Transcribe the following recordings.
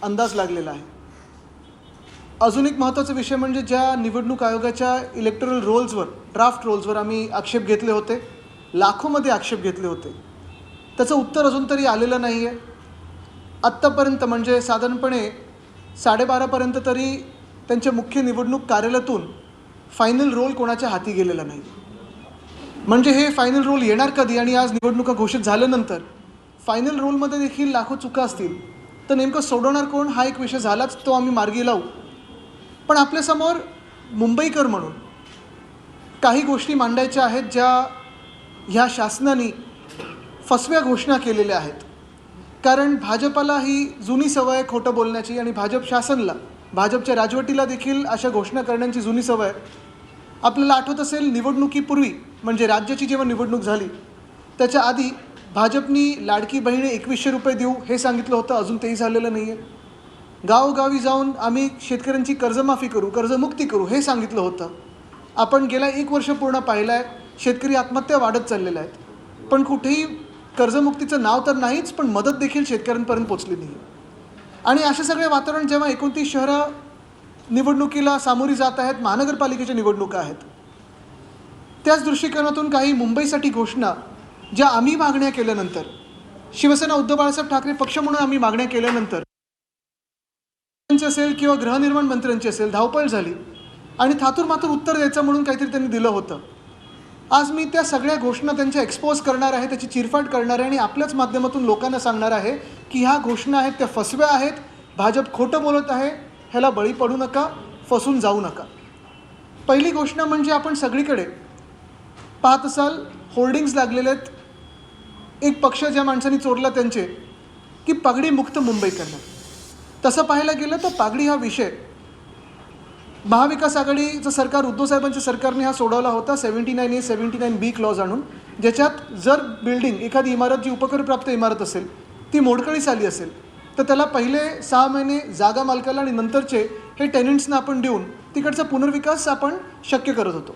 अंदाज लागलेला आहे। अजून एक महत्त्वाचा विषय म्हणजे ज्या निवडणूक आयोगाच्या इलेक्टोरल रोल्सवर, ड्राफ्ट रोल्सवर आम्ही आक्षेप घेतले होते, लाखोमध्ये आक्षेप घेतले होते, त्याचं उत्तर अजून तरी आलेलं नाही आहे। आत्तापर्यंत म्हणजे साधारणपणे 12:30पर्यंत तरी त्यांच्या मुख्य निवडणूक कार्यालयातून फायनल रोल कोणाच्या हाती गेलेला नाही। म्हणजे हे फायनल रोल येणार कधी? आणि आज निवडणुका घोषित झाल्यानंतर फायनल रोलमध्ये देखील लाखो चुका असतील तर नेमकं सोडवणार कोण हा एक विषय झालाच, तो आम्ही मार्गी लावू। पण आपल्यासमोर मुंबईकर म्हणून काही गोष्टी मांडायच्या आहेत ज्या ह्या शासनाने फसव्या घोषणा केलेल्या आहेत। कारण भाजपाला ही जुनी सवय खोटं बोलण्याची आणि भाजप शासनला, भाजपच्या राजवटीला देखील अशा घोषणा करण्याची जुनी सवय। आपल्याला आठवत असेल निवडणुकीपूर्वी म्हणजे राज्याची जेव्हा निवडणूक झाली त्याच्या आधी भाजपनी लाडकी बहिणी 2100 रुपये देऊ हे सांगितलं होतं, अजून तेही झालेलं नाही आहे। गावोगावी जाऊन आम्ही शेतकऱ्यांची कर्जमाफी करू, कर्जमुक्ती करू हे सांगितलं होतं। आपण गेल्या 1 वर्ष पूर्ण पाहिलं आहे शेतकरी आत्महत्या वाढत चाललेल्या आहेत, पण कुठेही कर्जमुक्तीचं नाव तर नाहीच, पण मदत देखील शेतकऱ्यांपर्यंत पोचली नाही। आणि असे सगळे वातावरण जेव्हा 29 शहरं निवडणुकीला सामोरी जात आहेत, महानगरपालिकेच्या निवडणुका आहेत, त्याच दृष्टिकोनातून काही मुंबईसाठी घोषणा ज्या आम्ही मागण्या केल्यानंतर, शिवसेना उद्धव बाळासाहेब ठाकरे पक्ष म्हणून आम्ही मागण्या केल्यानंतर असेल किंवा गृहनिर्माण मंत्र्यांची असेल धावपळ झाली आणि थातूरमातूर उत्तर द्यायचं म्हणून काहीतरी त्यांनी दिलं होतं। आज मी त्या सगळ्या घोषणा त्यांच्या एक्सपोज करणार आहे, त्याची चिरफाड करणार आहे आणि आपल्याच माध्यमातून लोकांना सांगणार आहे की ह्या घोषणा आहेत त्या फसव्या आहेत, भाजप खोटं बोलत आहे, ह्याला बळी पडू नका, फसून जाऊ नका। पहिली घोषणा म्हणजे आपण सगळीकडे पाहत असाल होर्डिंग्स लागलेले आहेत, एक पक्ष ज्या माणसांनी चोरला त्यांचे, की पगडी मुक्त मुंबई करणार। तसं पाहायला गेलं तर पागडी हा विषय महाविकास आघाडीचं सरकार, उद्धव साहेबांच्या सरकारने हा सोडवला होता 79A 79B क्लॉज आणून, ज्याच्यात जर बिल्डिंग एखादी इमारत जी उपकरप्राप्त इमारत असेल ती मोडकळीस आली असेल तर त्याला पहिले 6 महिने जागा मालकाला आणि नंतरचे हे टेनंट्सना आपण देऊन तिकडचा पुनर्विकास आपण शक्य करत होतो।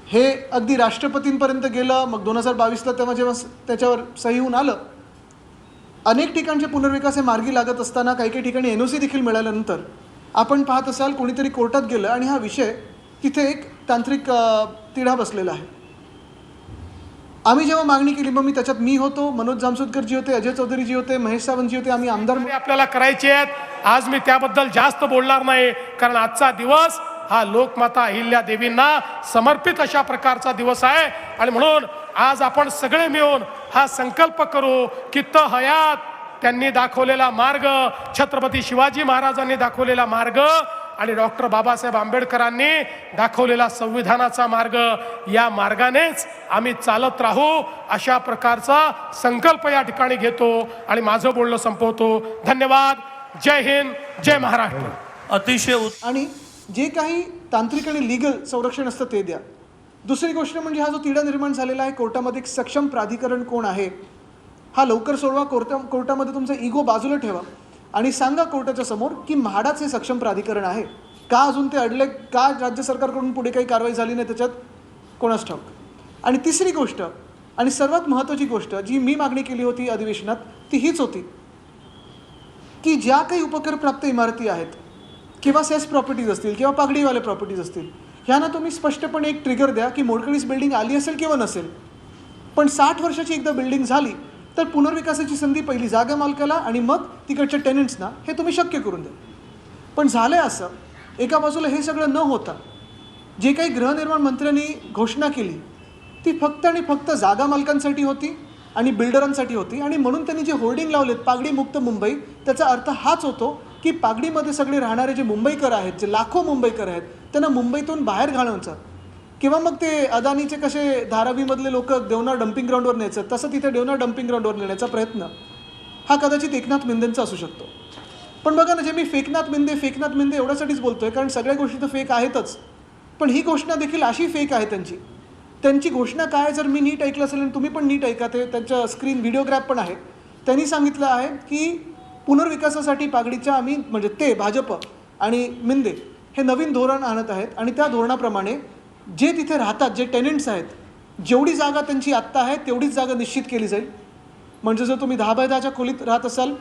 हे अगदी राष्ट्रपतींपर्यंत गेलं, मग 2022ला तेव्हा जेव्हा त्याच्यावर सही होऊन आलं, अनेक ठिकाणचे पुनर्विकास हे मार्गी लागत असताना काही काही ठिकाणी NOC देखील मिळाल्यानंतर आपण पाहत असाल कोणीतरी कोर्टात गेलं आणि हा विषय तिथे एक तांत्रिक तिढा बसलेला आहे। आम्ही जेव्हा मागणी केली, मग मी त्याच्यात मी होतो, मनोज जामसुदकरजी होते, अजय चौधरीजी होते, महेश सावंतजी होते, आम्ही आमदार आपल्याला करायचे आहेत। आज मी त्याबद्दल जास्त बोलणार नाही, कारण आजचा दिवस हा लोकमाता अहिल्या देवींना समर्पित अशा प्रकारचा दिवस आहे आणि म्हणून आज आपण सगळे मिळून हा संकल्प करू की हयात त्यांनी दाखवलेला मार्ग, छत्रपती शिवाजी महाराजांनी दाखवलेला मार्ग आणि डॉक्टर बाबासाहेब आंबेडकरांनी दाखवलेला संविधानाचा मार्ग, या मार्गानेच आम्ही चालत राहू अशा प्रकारचा संकल्प या ठिकाणी घेतो आणि माझं बोलणं संपवतो। धन्यवाद। जय हिंद, जय महाराष्ट्र। अतिशय आणि जे काही तांत्रिक आणि लीगल संरक्षण असतं ते द्या। दुसरी गोष्ट म्हणजे हा जो तिढा निर्माण झालेला आहे कोर्टामध्ये, एक सक्षम प्राधिकरण कोण आहे हा लवकर सोडवा। कोर्टामध्ये तुमचा इगो बाजूला ठेवा आणि सांगा कोर्टाच्या समोर की म्हाडाच हे सक्षम प्राधिकरण आहे। का अजून ते अडले, का राज्य सरकारकडून पुढे काही कारवाई झाली नाही त्याच्यात कोणास ठाऊक। आणि तिसरी गोष्ट आणि सर्वात महत्त्वाची गोष्ट जी मी मागणी केली होती अधिवेशनात ती हीच होती की ज्या काही उपकरप्राप्त इमारती आहेत किंवा सेस प्रॉपर्टीज असतील किंवा पागडीवाले प्रॉपर्टीज असतील, ह्यांना तुम्ही स्पष्टपणे एक ट्रिगर द्या की मोडकळीस बिल्डिंग आली असेल किंवा नसेल, पण 60 वर्षाची एकदा बिल्डिंग झाली तर पुनर्विकासाची संधी पहिली जागा मालकाला आणि मग तिकडच्या टेनंट्सना हे तुम्ही शक्य करून द्या। पण झालं आहे असं, एका बाजूला हे सगळं न होता जे काही गृहनिर्माण मंत्र्यांनी घोषणा केली ती फक्त आणि फक्त जागा मालकांसाठी होती आणि बिल्डरांसाठी होती, आणि म्हणून त्यांनी जे होर्डिंग लावलेत पागडी मुक्त मुंबई, त्याचा अर्थ हाच होतो की पागडीमध्ये सगळे राहणारे जे मुंबईकर आहेत, जे लाखो मुंबईकर आहेत, त्यांना मुंबईतून बाहेर घालवण्याचा किंवा मग ते अदानीचे कसे धारावीमधले लोक देवनार डम्पिंग ग्राउंडवर न्यायचं तसं तिथे देवनार डम्पिंग ग्राउंडवर नेण्याचा प्रयत्न हा कदाचित एकनाथ मिंदेंचा असू शकतो। पण बघा ना, जे मी फेकनाथ मिंदे एवढ्यासाठीच बोलतोय कारण सगळ्या गोष्टी तर फेक आहेतच, पण ही घोषणा देखील अशी फेक आहे त्यांची घोषणा काय, जर मी नीट ऐकलं असेल आणि तुम्ही पण नीट ऐका, ते त्यांच्या स्क्रीन व्हिडिओग्राफ पण आहे, त्यांनी सांगितलं आहे की पुनर्विकासासाठी पागडीच्या आम्ही म्हणजे ते भाजप आणि मिंदे हे नवीन धोरण आणत आहेत आणि त्या धोरणाप्रमाणे जे तिथे राहतात जे टेनंट्स आहेत, जेवढी जागा त्यांची आत्ता आहे तेवढीच जागा निश्चित केली जाईल। म्हणजे जर तुम्ही 10 बाय 10च्या खोलीत राहत असाल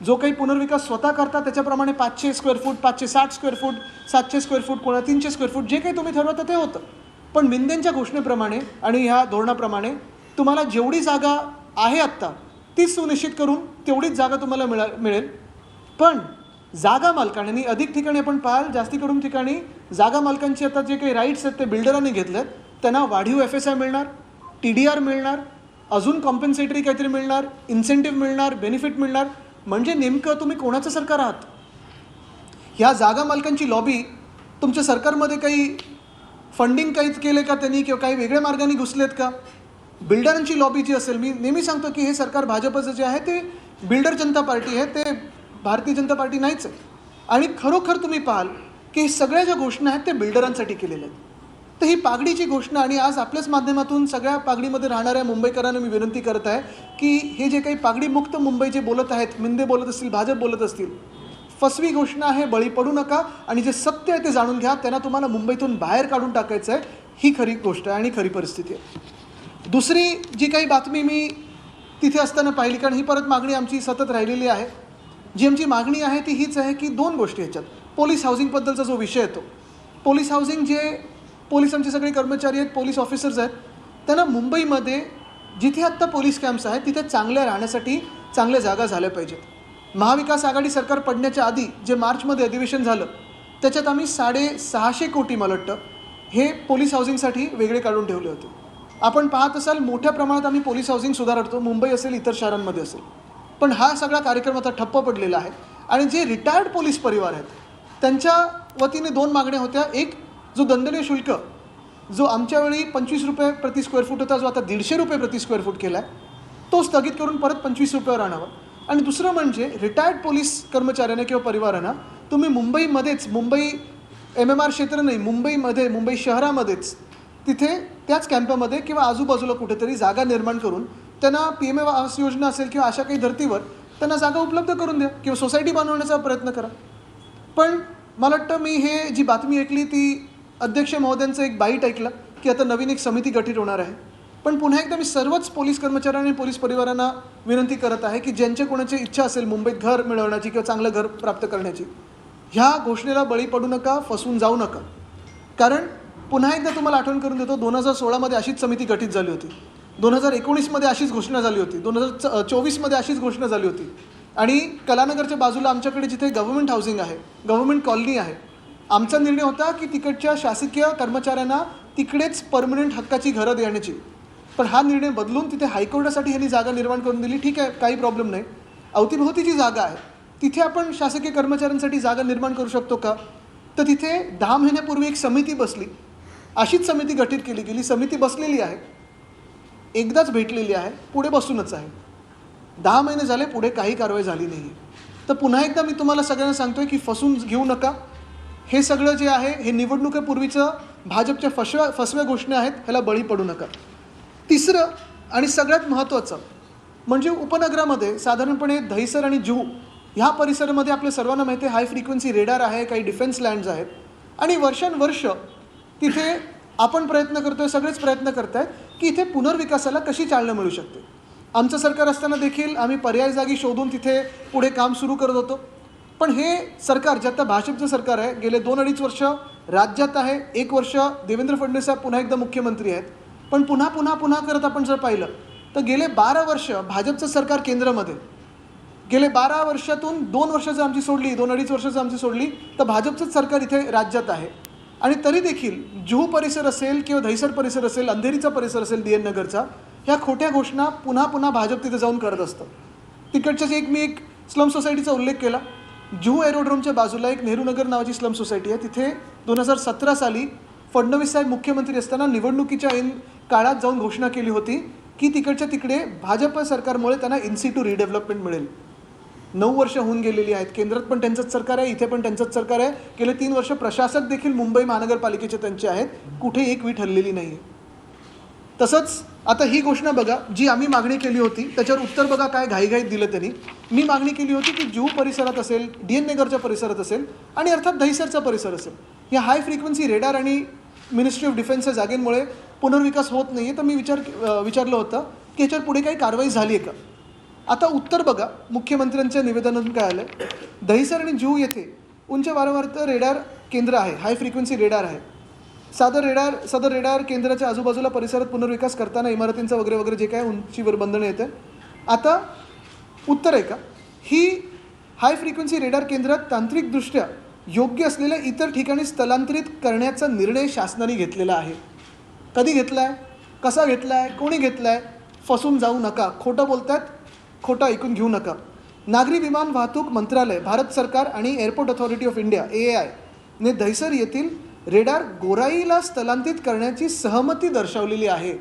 जो काही पुनर्विकास स्वतः करता त्याच्याप्रमाणे 500 square foot, 560 square foot, 700 square foot, पुन्हा 300 स्क्वेअर फूट, जे काही तुम्ही ठरवता ते होतं. पण मिंदेंच्या घोषणेप्रमाणे आणि ह्या धोरणाप्रमाणे तुम्हाला जेवढी जागा आहे आत्ता तीच सुनिश्चित करून तेवढीच जागा तुम्हाला मिळेल. पण जागा मालकांनी अधिक ठिकाणी आपण पाहाल, जास्ती करून ठिकाणी जागा मालकांची आता जे काही राईट्स आहेत ते बिल्डरांनी घेतलेत. त्यांना वाढीव FSI मिळणार, TDR मिळणार, अजून कॉम्पेन्सेटरी काहीतरी मिळणार, इन्सेंटिव्ह मिळणार, बेनिफिट मिळणार. म्हणजे नेमकं तुम्ही कोणाचं सरकार आहात? ह्या जागा मालकांची लॉबी तुमच्या सरकारमध्ये काही फंडिंग काही केले का त्यांनी, किंवा काही वेगळ्या मार्गाने घुसलेत का? बिल्डरांची लॉबी जी असेल, मी नेहमी सांगतो की हे सरकार भाजपचं जे आहे ते बिल्डर जनता पार्टी आहे, ते भारतीय जनता पार्टी नाहीच आहे. आणि खरोखर तुम्ही पाहाल की सगळ्या ज्या घोषणा आहेत ते बिल्डरांसाठी केलेल्या आहेत. तर ही पागडीची घोषणा, आणि आज आपल्याच माध्यमातून सगळ्या पागडीमध्ये राहणाऱ्या मुंबईकरांना मी विनंती करत आहे की हे जे काही पागडीमुक्त मुंबई जे बोलत आहेत, मिंदे बोलत असतील, भाजप बोलत असतील, फसवी घोषणा आहे, बळी पडू नका. आणि जे सत्य आहे ते जाणून घ्या. त्यांना तुम्हाला मुंबईतून बाहेर काढून टाकायचं आहे. ही खरी गोष्ट आहे आणि खरी परिस्थिती आहे. दुसरी जी काही बातमी मी तिथे असताना पाहिली, कारण ही परत मागणी आमची सतत राहिलेली आहे, जी आमची मागणी आहे ती हीच आहे की दोन गोष्टी ह्याच्यात. पोलीस हाऊसिंगबद्दलचा जो विषय येतो, पोलीस हाऊसिंग, जे पोलीस आमचे सगळे कर्मचारी आहेत, पोलीस ऑफिसर्स आहेत, त्यांना मुंबईमध्ये जिथे आत्ता पोलीस कॅम्प्स आहेत तिथे चांगल्या राहण्यासाठी चांगल्या जागा झाल्या पाहिजेत. महाविकास आघाडी सरकार पडण्याच्या आधी जे मार्चमध्ये अधिवेशन झालं त्याच्यात आम्ही 650 कोटी मला वाटतं हे पोलीस हाऊसिंगसाठी वेगळे काढून ठेवले होते. आपण पाहत असाल मोठ्या प्रमाणात आम्ही पोलीस हाऊसिंग सुधारतो, मुंबई असेल, इतर शहरांमध्ये असेल. पण हा सगळा कार्यक्रम आता ठप्प पडलेला आहे. आणि जे रिटायर्ड पोलीस परिवार आहेत त्यांच्या वतीने दोन मागण्या होत्या. एक, जो दंडनीय शुल्क जो आमच्या वेळी 25 रुपये प्रति स्क्वेअर फूट होता, जो आता 150 रुपये प्रति स्क्वेअर फूट केला आहे, तो स्थगित करून परत 25 रुपयावर आणावा. आणि दुसरं म्हणजे रिटायर्ड पोलीस कर्मचाऱ्यांना किंवा परिवारांना तुम्ही मुंबईमध्येच, मुंबई MMR क्षेत्र नाही, मुंबईमध्ये, मुंबई शहरामध्येच तिथे त्याच कॅम्पामध्ये किंवा आजूबाजूला कुठेतरी जागा निर्माण करून त्यांना PMA आवास योजना असेल किंवा अशा काही धर्तीवर त्यांना जागा उपलब्ध करून द्या किंवा सोसायटी बनवण्याचा प्रयत्न करा. पण मला वाटतं मी हे जी बातमी ऐकली ती अध्यक्ष महोदयांचं एक बाईट ऐकलं की आता नवीन एक समिती गठीत होणार आहे. पण पुन्हा एकदा मी सर्वच पोलीस कर्मचाऱ्यांनी, पोलीस परिवारांना विनंती करत आहे की ज्यांच्या कोणाची इच्छा असेल मुंबईत घर मिळवण्याची किंवा चांगलं घर प्राप्त करण्याची, ह्या घोषणेला बळी पडू नका, फसून जाऊ नका. कारण पुन्हा एकदा तुम्हाला आठवण करून देतो, 2016मध्ये अशीच समिती गठीत झाली होती, 2019मध्ये अशीच घोषणा झाली होती, 2024मध्ये अशीच घोषणा झाली होती. आणि कलानगरच्या बाजूला आमच्याकडे जिथे गव्हर्नमेंट हाऊसिंग आहे, गव्हर्नमेंट कॉलनी आहे, आमचा निर्णय होता की तिकडच्या शासकीय कर्मचाऱ्यांना तिकडेच परमनंट हक्काची घरं देण्याची. पण हा निर्णय बदलून तिथे हायकोर्टासाठी ह्यांनी जागा निर्माण करून दिली. ठीक आहे, काही प्रॉब्लेम नाही. अवतीभोवती जी जागा आहे तिथे आपण शासकीय कर्मचाऱ्यांसाठी जागा निर्माण करू शकतो का? तर तिथे 10 महिन्यापूर्वी एक समिती बसली, अशीच समिती गठीत केली गेली. समिती बसलेली आहे, एकदाच भेटलेली आहे, पुढे बसूनच आहे. 10 महिने झाले, पुढे काही कारवाई झाली नाही. तर पुन्हा एकदा मी तुम्हाला सगळ्यांना सांगतोय की फसून घेऊ नका. हे सगळं जे आहे हे निवडणुकीपूर्वीचं भाजपच्या फसव्या घोषणा आहेत, ह्याला बळी पडू नका. तिसरं आणि सगळ्यात महत्त्वाचं म्हणजे उपनगरामध्ये साधारणपणे दहिसर आणि जुहू ह्या परिसरामध्ये आपल्या सर्वांना माहिती आहे हाय फ्रिक्वेन्सी रेडार आहे, काही डिफेन्स लँड्स आहेत. आणि वर्षानुवर्ष तिथे आपण प्रयत्न करतो आहे, सगळेच प्रयत्न करत आहेत की इथे पुनर्विकासाला कशी चालना मिळू शकते. आमचं सरकार असताना देखील आम्ही पर्याय जागी शोधून तिथे पुढे काम सुरू करत होतो. पण हे सरकार जे आता भाजपचं सरकार आहे, गेले 2-2.5 वर्ष राज्यात आहे, 1 वर्ष देवेंद्र फडणवीस साहेब पुन्हा एकदा मुख्यमंत्री आहेत. पण पुन्हा करत आपण जर पाहिलं तर गेले 12 वर्ष भाजपचं सरकार केंद्रामध्ये, गेले 12 वर्षातून 2 वर्षाचं आमची सोडली, 2-2.5 वर्षाचं आमची सोडली, तर भाजपचंच सरकार इथे राज्यात आहे. आणि तरी देखील जुहू परिसर असेल किंवा दहिसर परिसर असेल, अंधेरीचा परिसर असेल, DN नगरचा, ह्या खोट्या घोषणा पुन्हा भाजप तिथे जाऊन करत असतं. तिकडच्याच मी एक स्लम सोसायटीचा उल्लेख केला. जुहू एरोड्रोमच्या बाजूला एक नेहरू नगर नावाची स्लम सोसायटी आहे. तिथे 2017 साली फडणवीस साहेब मुख्यमंत्री असताना निवडणुकीच्या काळात जाऊन घोषणा केली होती की तिकडच्या तिकडे भाजप सरकारमुळे त्यांना in-situ रिडेव्हलपमेंट मिळेल. 9 वर्ष होऊन गेलेली आहेत. केंद्रात पण त्यांचंच सरकार आहे, इथे पण त्यांचंच सरकार आहे. गेले 3 वर्ष प्रशासक देखील मुंबई महानगरपालिकेचे त्यांचे आहेत, कुठे एक वीट हललेली नाही आहे. तसंच आता ही घोषणा बघा, जी आम्ही मागणी केली होती त्याच्यावर उत्तर बघा काय घाईघाईत दिलं त्यांनी. मी मागणी केली होती की जुहू परिसरात असेल, DN नगरच्या परिसरात असेल आणि अर्थात दहिसरचा परिसर असेल, या हाय फ्रिक्वेन्सी रेडार आणि मिनिस्ट्री ऑफ डिफेन्सच्या जागेंमुळे पुनर्विकास होत नाही आहे. तर मी विचारलं होतं की याच्यावर पुढे काही कारवाई झाली आहे का. आता उत्तर बघा, मुख्यमंत्र्यांच्या निवेदनातून काय आलं. दहिसर आणि जुहू येथे उंच वारंवारता रेडार केंद्र आहे, हाय फ्रिक्वेन्सी रेडार आहे. सदर रेडार केंद्राच्या आजूबाजूला परिसरात पुनर्विकास करताना इमारतींचं वगैरे वगैरे जे काय उंचीवर बंधनं येते. आता उत्तर आहे का, ही हाय फ्रिक्वेन्सी रेडार केंद्रात तांत्रिकदृष्ट्या योग्य असलेल्या इतर ठिकाणी स्थलांतरित करण्याचा निर्णय शासनाने घेतलेला आहे. कधी घेतला आहे, कसा घेतला आहे, कोणी घेतला आहे, फसून जाऊ नका. खोटं बोलतात, खोटं ऐकून घेऊ नका. नागरी विमान वाहतूक मंत्रालय, भारत सरकार आणि airport authority of India AAI ने दहिसर येथील रेडार गोराईला स्थलांतरित करण्याची सहमती दर्शवलेली आहे.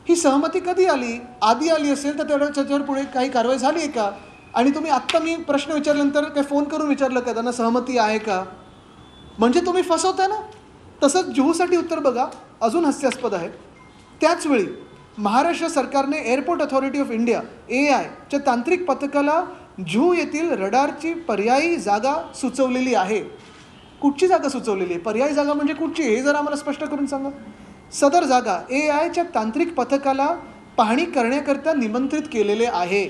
ही सहमती कधी आली, आधी आली असेल तर त्याच्यावर पुढे काही कारवाई झाली आहे का? आणि तुम्ही आत्ता मी प्रश्न विचारल्यानंतर काय फोन करून विचारलं का त्यांना सहमती आहे का? म्हणजे तुम्ही फसवताय ना. तसंच जुहूसाठी उत्तर बघा, अजून हास्यास्पद आहे. त्याचवेळी महाराष्ट्र सरकारने airport authority of India AAI च्या तांत्रिक पथकाला जुहू येथील रडारची पर्यायी जागा सुचवलेली आहे. कुठची जागा सुचवलेली आहे, पर्यायी जागा म्हणजे कुठची, हे जर आम्हाला स्पष्ट करून सांगा. सदर जागा AAI च्या तांत्रिक पथकाला पाहणी करण्याकरता निमंत्रित केलेले आहे.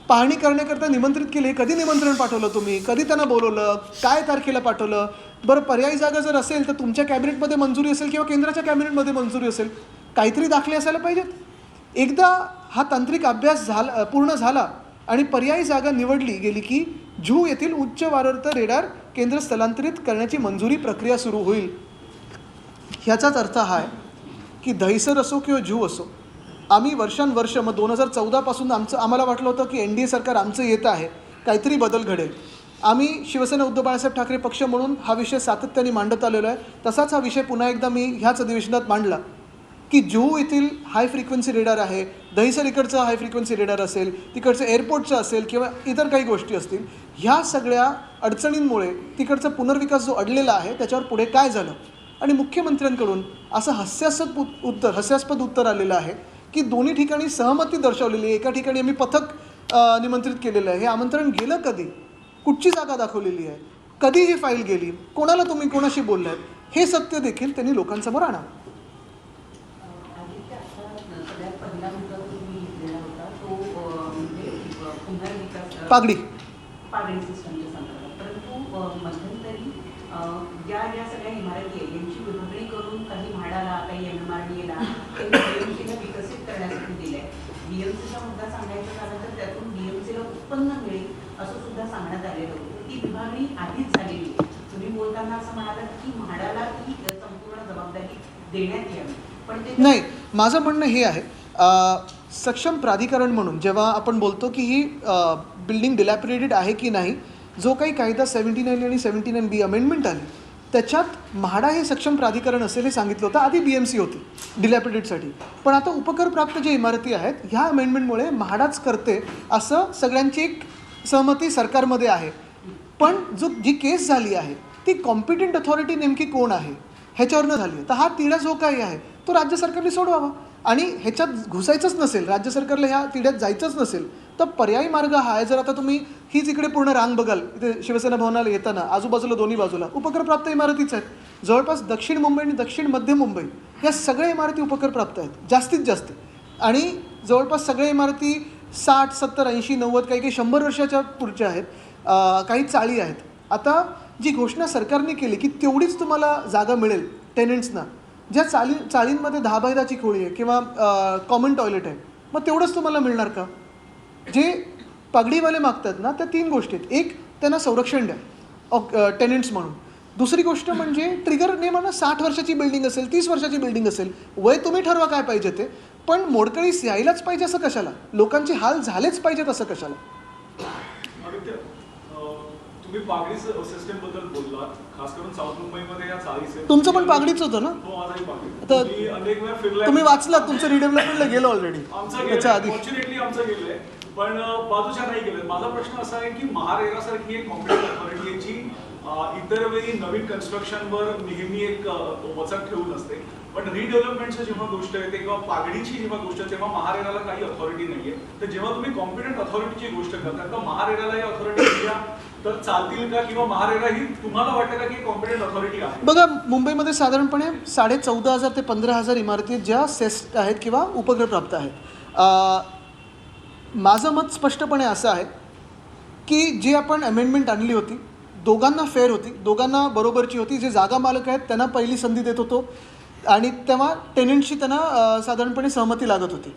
पाहणी करण्याकरता निमंत्रित केले. कधी निमंत्रण पाठवलं तुम्ही, कधी त्यांना बोलवलं, काय तारखेला पाठवलं? बरं, पर्यायी जागा जर असेल तर तुमच्या कॅबिनेटमध्ये मंजुरी असेल किंवा केंद्राच्या कॅबिनेटमध्ये मंजुरी असेल, काहीतरी दाखले असायला पाहिजेत. एकदा हा तांत्रिक अभ्यास पूर्ण झाला आणि पर्यायी जागा निवडली गेली की जुहू येथील उच्च वारंवारता रेडार केंद्र स्थलांतरित करण्याची मंजुरी प्रक्रिया सुरू होईल. ह्याचाच अर्थ हा आहे की दहिसर असो किंवा जुहू असो, आम्ही वर्षानुवर्ष, मग 2014 पासून आम्हाला वाटलं होतं की NDA सरकार आमचं येत आहे, काहीतरी बदल घडेल. आम्ही शिवसेना उद्धव बाळासाहेब ठाकरे पक्ष म्हणून हा विषय सातत्याने मांडत आलेलो आहे. तसाच हा विषय पुन्हा एकदा मी ह्याच अधिवेशनात मांडला की जुहू येथील हाय फ्रिक्वेन्सी रेडार आहे, दहिसर इकडचं हाय फ्रिक्वेन्सी रेडार असेल, तिकडचं एअरपोर्टचं असेल किंवा इतर काही गोष्टी असतील, ह्या सगळ्या अडचणींमुळे तिकडचा पुनर्विकास जो अडलेला आहे त्याच्यावर पुढे काय झालं. आणि मुख्यमंत्र्यांकडून असं हास्यास्पद उत्तर आलेलं आहे की दोन्ही ठिकाणी सहमती दर्शवलेली आहे. एका ठिकाणी आम्ही पथक निमंत्रित केलेलं आहे. हे आमंत्रण गेलं कधी, कुठची जागा दाखवलेली आहे, कधी ही फाईल गेली, कोणाला तुम्ही कोणाशी बोललात, हे सत्य देखील त्यांनी लोकांसमोर आणा. पागडी सिस्टमच्या संदर्भात, परंतु मध्यंतरी ज्या सगळ्या इमारती आहेत यांची विभागणी करून काही म्हाडाला, काही MMRDA ला, BMCला विकसित करण्यासाठी दिले आहे. BMCचा मुद्दा सांगायचा झाला तर त्यातून BMCला उत्पन्न मिळेल असं सुद्धा सांगण्यात आलेलं होतं. ती विभागणी आधीच झालेली आहे. तुम्ही बोलताना असं म्हणालात की म्हाडाला ती संपूर्ण जबाबदारी देण्यात यावी, पण ते नाही. माझं म्हणणं हे आहे, सक्षम प्राधिकरण म्हणून जेव्हा आपण बोलतो की ही बिल्डिंग डिलॅपिडेटेड आहे की नाही, जो काही कायदा 79 आणि 79B अमेंडमेंट आली त्याच्यात म्हाडा हे सक्षम प्राधिकरण असेल हे सांगितलं होतं. आधी BMC होती डिलॅपिडेटसाठी, पण आता उपकरप्राप्त ज्या इमारती आहेत ह्या अमेंडमेंटमुळे म्हाडाच करते असं सगळ्यांची एक सहमती सरकारमध्ये आहे. पण जी केस झाली आहे ती कॉम्पिटंट अथॉरिटी नेमकी कोण आहे ह्याच्यावरनं झाली आहे. तर हा तिढा जो काही आहे तो राज्य सरकारने सोडवावा. आणि ह्याच्यात घुसायचंच नसेल, राज्य सरकारला ह्या तिढ्यात जायचंच नसेल तर पर्यायी मार्ग हा आहे. जर आता तुम्ही हीच इकडे पूर्ण रांग बघाल, इथे शिवसेना भवनाला येताना आजूबाजूला दोन्ही बाजूला उपकरप्राप्त इमारतीच आहेत. जवळपास दक्षिण मुंबई आणि दक्षिण मध्य मुंबई या सगळ्या इमारती उपकरप्राप्त आहेत जास्तीत जास्त. आणि जवळपास सगळ्या इमारती 60, 70, 80, 90, काही 100 वर्षाच्या पुढच्या आहेत, काही चाळी आहेत. आता जी घोषणा सरकारने केली की तेवढीच तुम्हाला जागा मिळेल टेनंट्सना, ज्या चाळींमध्ये 10 बाय 10ची खोळी आहे किंवा कॉमन टॉयलेट आहे, मग तेवढंच तुम्हाला मिळणार का? जे पगडीवाले मागतात ना त्या 3 गोष्टी आहेत. एक, त्यांना संरक्षण द्या टेनंट्स म्हणून. दुसरी गोष्ट म्हणजे ट्रिगर नेमानं 60 वर्षाची बिल्डिंग असेल, 30 वर्षाची बिल्डिंग असेल, वय तुम्ही ठरवा काय पाहिजे ते, पण मोडकळीस यायलाच पाहिजे असं कशाला, लोकांचे हाल झालेच पाहिजेत असं कशाला. तुम्ही पागडी सिस्टम बद्दल बोललात, खास करून साऊथ मुंबईमध्ये या चाळीस. तुमचं पण पागडीच होतं ना? माझाही पागडी. तर तुम्ही अनेक वेळा फिरलाय, तुम्ही वाचलात, तुमचं रिडेव्हलपमेंटला गेलो ऑलरेडी. त्याच्या आधी फॉर्च्युनेटली आमचं गेलंय, पण बाजूच्या नाही गेलं. माझा प्रश्न असा आहे की महारेरासारखी एक कॉम्पिटंट अथॉरिटी आहे जी इतर वेळी नवीन कन्स्ट्रक्शनवर नेहमी एक वचक ठेवून असते, पण रिडेव्हलपमेंटची जेव्हा गोष्ट येते किंवा पागडीची जेव्हा गोष्ट येते तेव्हा महारेराला काही अथॉरिटी नाहीये. तर जेव्हा तुम्ही कॉम्पिटंट अथॉरिटीची गोष्ट करता तर महारेराला या अथॉरिटी दिल्या तर चालतील का, किंवा महारेरा ही तुम्हाला वाटतं का की कॉम्पिटंट अथॉरिटी आहे? बघा, मुंबईमध्ये साधारणपणे 14,500 ते 15,000 इमारती ज्या सेस्ट आहेत किंवा उपग्रह प्राप्त आहेत. माझं मत स्पष्टपणे असं आहे की जी आपण अमेंडमेंट आणली होती दोघांना फेअर होती, दोघांना बरोबरची होती. जे जागा मालक आहेत त्यांना पहिली संधी देत होतो आणि तेव्हा टेनंटशी त्यांना साधारणपणे सहमती लागत होती.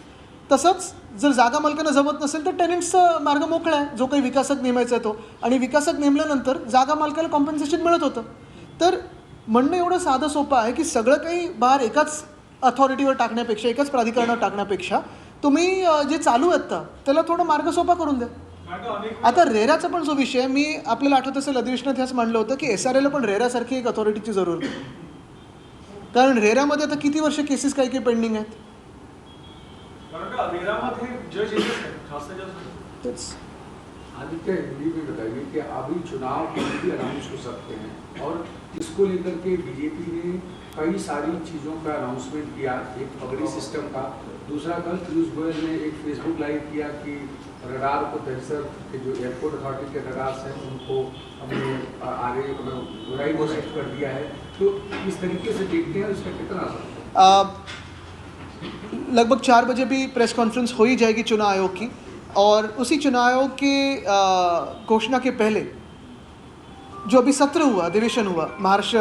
तसंच जर जागा मालकांना जमत नसेल तर टेनंट्सचा मार्ग मोकळा आहे, जो काही विकासक नेमायचा आहे तो, आणि विकासक नेमल्यानंतर जागा मालकाला कॉम्पन्सेशन मिळत होतं. तर म्हणणं एवढं साधं सोपं आहे की सगळं काही भार एकाच अथॉरिटीवर टाकण्यापेक्षा, एकाच प्राधिकरणावर टाकण्यापेक्षा तुम्ही जे चालू आहेत त्याला थोडं मार्ग सोपा करून द्या. कारण का अनेक आता रेराचा पण जो विषय आहे, मी आपल्याला आठवत असेल अधिवेशनात ह्याच मांडलं होतं की SRAला पण रेरासारखी एक अथॉरिटीची जरूर आहे. कारण रेरामध्ये आता किती वर्ष केसेस काही काही पेंडिंग आहेत. कारण का रेरामध्ये जज येतच नाही, जास्त जज नाही. तेच आदित्य हिंदी में बताइए कि अभी चुनाव कभी भी अनाउंस हो सकते हैं और इसको लेकर के बीजेपी ने कई सारी चीज़ों का अनाउंसमेंट किया, एक पगड़ी सिस्टम का. दूसरा, कल पीयूष गोयल ने एक फेसबुक लाइव किया कि रडार को दरअसल के जो एयरपोर्ट अथॉरिटी के रडार्स हैं उनको हमने आगे राइट कर दिया है. तो इस तरीके से देखते हैं इसका कितना असर है? लगभग 4 बजे भी प्रेस कॉन्फ्रेंस हो ही जाएगी चुनाव आयोग की, और उसी चुनाव आयोग के घोषणा के पहले जो अभी सत्र हुआ, अधिवेशन हुआ महाराष्ट्र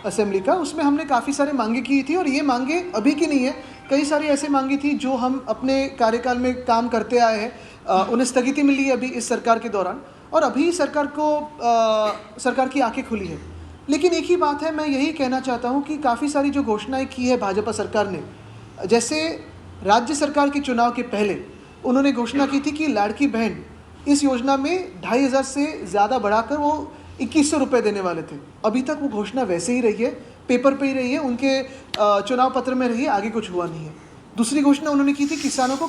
असेंबली का, उसमें हमने काफ़ी सारे मांगे की थी. और ये मांगे अभी की नहीं है, कई सारी ऐसे मांगी थी जो हम अपने कार्यकाल में काम करते आए हैं. उन्हें स्थगिति मिली है अभी इस सरकार के दौरान, और अभी सरकार की आंखें खुली है. लेकिन एक ही बात है, मैं यही कहना चाहता हूँ कि काफ़ी सारी जो घोषणाएं की है भाजपा सरकार ने, जैसे राज्य सरकार के चुनाव के पहले उन्होंने घोषणा की थी कि लाड़की बहन इस योजना में 2,500 से ज़्यादा बढ़ाकर वो 2,100 रुपये देने वाले थे. अभी तक वो घोषणा वैसे ही रही है, पेपर पे ही रही है, उनके चुनाव पत्र में रही है, आगे कुछ हुआ नहीं है. दूसरी घोषणा उन्होंने की थी किसानों को